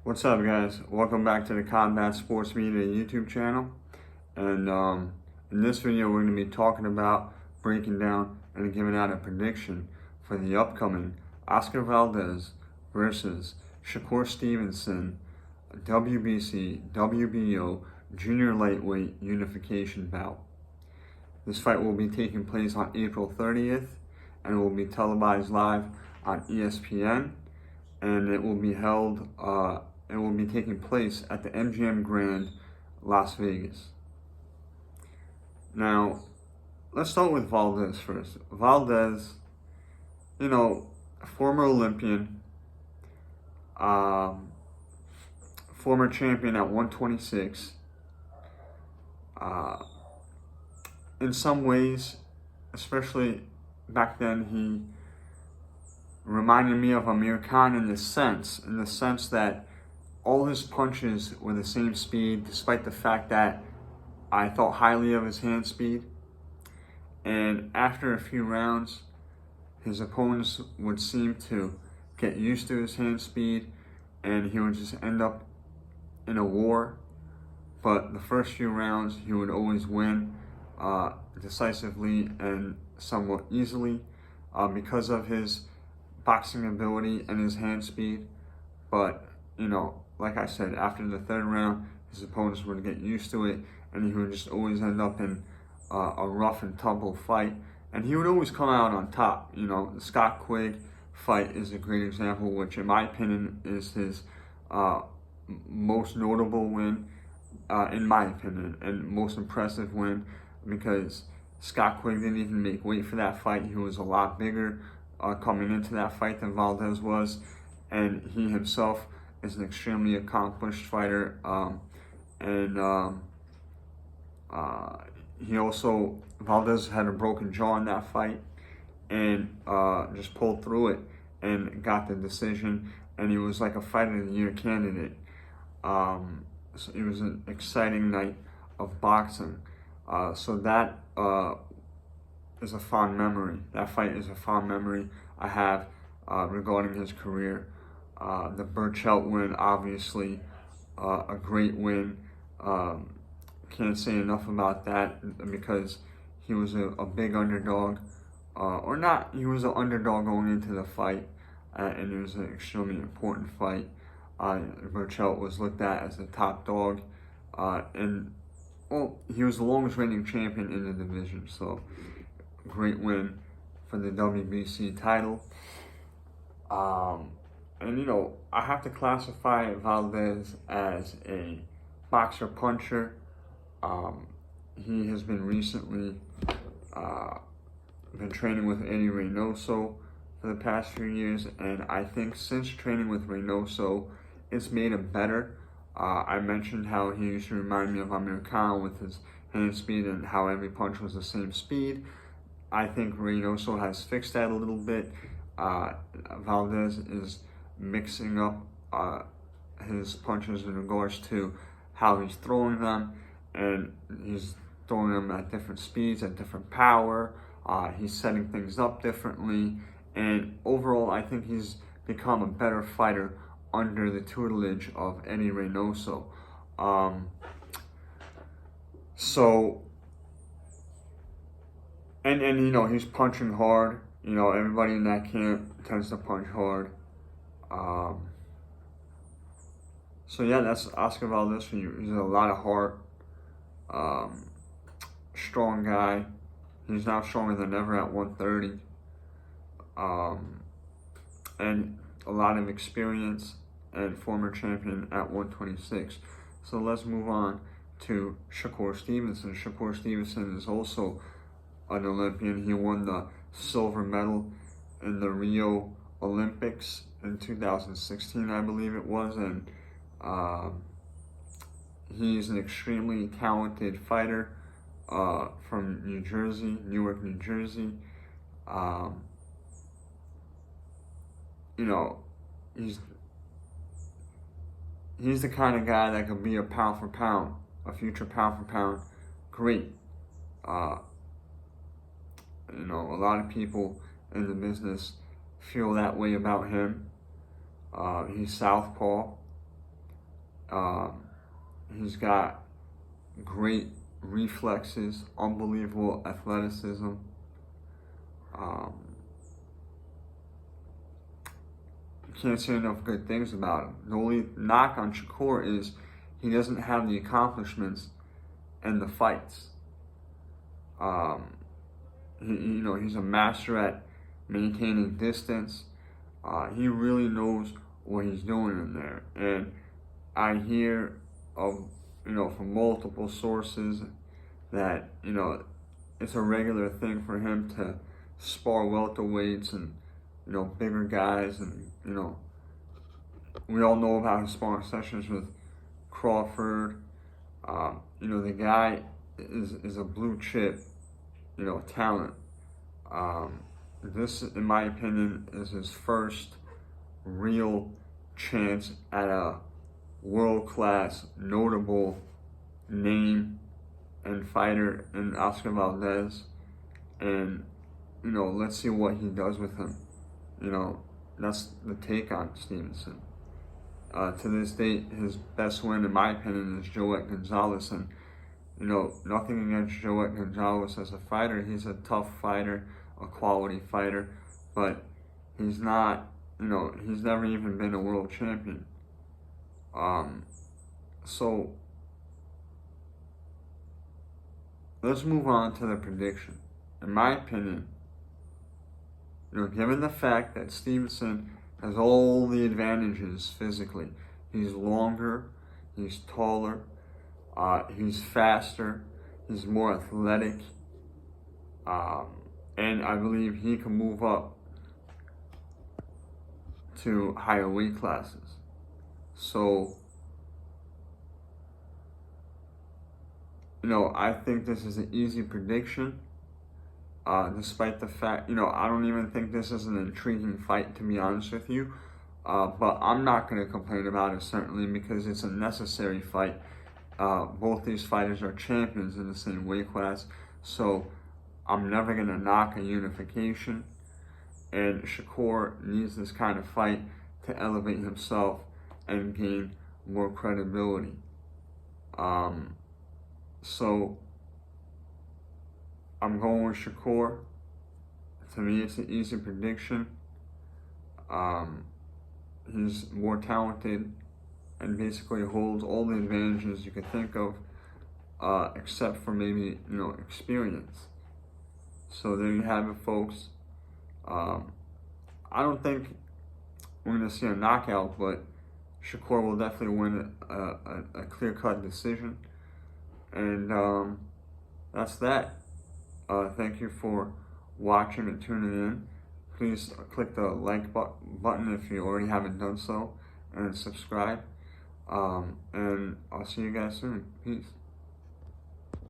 What's up, guys? Welcome back to the Combat Sports Media YouTube channel. And in this video, we're going to be talking about, breaking down, and giving out a prediction for the upcoming Oscar Valdez versus Shakur Stevenson WBC, WBO Junior Lightweight Unification bout. This fight will be taking place on April 30th and will be televised live on ESPN. And it will be held, it will be taking place at the MGM Grand, Las Vegas. Now, let's start with Valdez first. Valdez, former Olympian, former champion at 126. In some ways, especially back then, he reminded me of Amir Khan in the sense that all his punches were the same speed, despite the fact that I thought highly of his hand speed. And after a few rounds, his opponents would seem to get used to his hand speed, and he would just end up in a war. But the first few rounds, he would always win decisively and somewhat easily because of his boxing ability and his hand speed. But, like I said, after the third round, his opponents would get used to it, and he would just always end up in a rough and tumble fight. And he would always come out on top. The Scott Quigg fight is a great example, which in my opinion is his most notable win, in my opinion, and most impressive win, because Scott Quigg didn't even make weight for that fight. He was a lot bigger coming into that fight than Valdez was, and he himself is an extremely accomplished fighter, Valdez had a broken jaw in that fight, and just pulled through it and got the decision, and he was like a Fight of the Year candidate. So it was an exciting night of boxing, so that is a fond memory. That fight is a fond memory I have regarding his career. The Burchelt win, obviously, a great win. Can't say enough about that, because he was a big underdog, or not. He was an underdog going into the fight, and it was an extremely important fight. Burchelt was looked at as the top dog, and he was the longest reigning champion in the division. So, great win for the WBC title. And I have to classify Valdez as a boxer puncher. He has been recently been training with Eddie Reynoso for the past few years, and I think since training with Reynoso, it's made him better. I mentioned how he used to remind me of Amir Khan with his hand speed and how every punch was the same speed. I think Reynoso has fixed that a little bit. Valdez is mixing up his punches in regards to how he's throwing them, and he's throwing them at different speeds, at different power. He's setting things up differently, and overall, I think he's become a better fighter under the tutelage of Eddie Reynoso. And he's punching hard. Everybody in that camp tends to punch hard. So yeah, that's Oscar Valdez for you. He's a lot of heart. Strong guy. He's now stronger than ever at 130. And a lot of experience, and former champion at 126. So let's move on to Shakur Stevenson. Shakur Stevenson is also an Olympian. He won the silver medal in the Rio Olympics in 2016, I believe it was, and he's an extremely talented fighter from Newark, New Jersey. He's the kind of guy that could be a pound for pound, a future pound for pound great. A lot of people in the business feel that way about him. He's southpaw, He's got great reflexes, unbelievable athleticism. Can't say enough good things about him. The only knock on Shakur is he doesn't have the accomplishments and the fights. He's a master at maintaining distance. He really knows what he's doing in there. And I hear from multiple sources that, it's a regular thing for him to spar welterweights and, bigger guys. And, we all know about his sparring sessions with Crawford. The guy is a blue chip, talent. This, in my opinion, is his first real chance at a world-class, notable name and fighter in Oscar Valdez. And, let's see what he does with him. That's the take on Stevenson. To this date, his best win, in my opinion, is Joet Gonzalez. And, nothing against Joet Gonzalez as a fighter. He's a tough fighter, a quality fighter, but he's not, he's never even been a world champion. So let's move on to the prediction. In my opinion, given the fact that Stevenson has all the advantages physically, he's longer, he's taller, he's faster, he's more athletic, and I believe he can move up to higher weight classes. So, I think this is an easy prediction, despite the fact, I don't even think this is an intriguing fight, to be honest with you. But I'm not going to complain about it, certainly, because it's a necessary fight. Both these fighters are champions in the same weight class, so I'm never going to knock a unification. And Shakur needs this kind of fight to elevate himself and gain more credibility. So I'm going with Shakur. To me, it's an easy prediction. He's more talented and basically holds all the advantages you could think of, except for maybe, experience. So there you have it, folks. I don't think we're going to see a knockout, but Shakur will definitely win a clear-cut decision. And that's that. Thank you for watching and tuning in. Please click the like button if you already haven't done so, and subscribe. And I'll see you guys soon. Peace.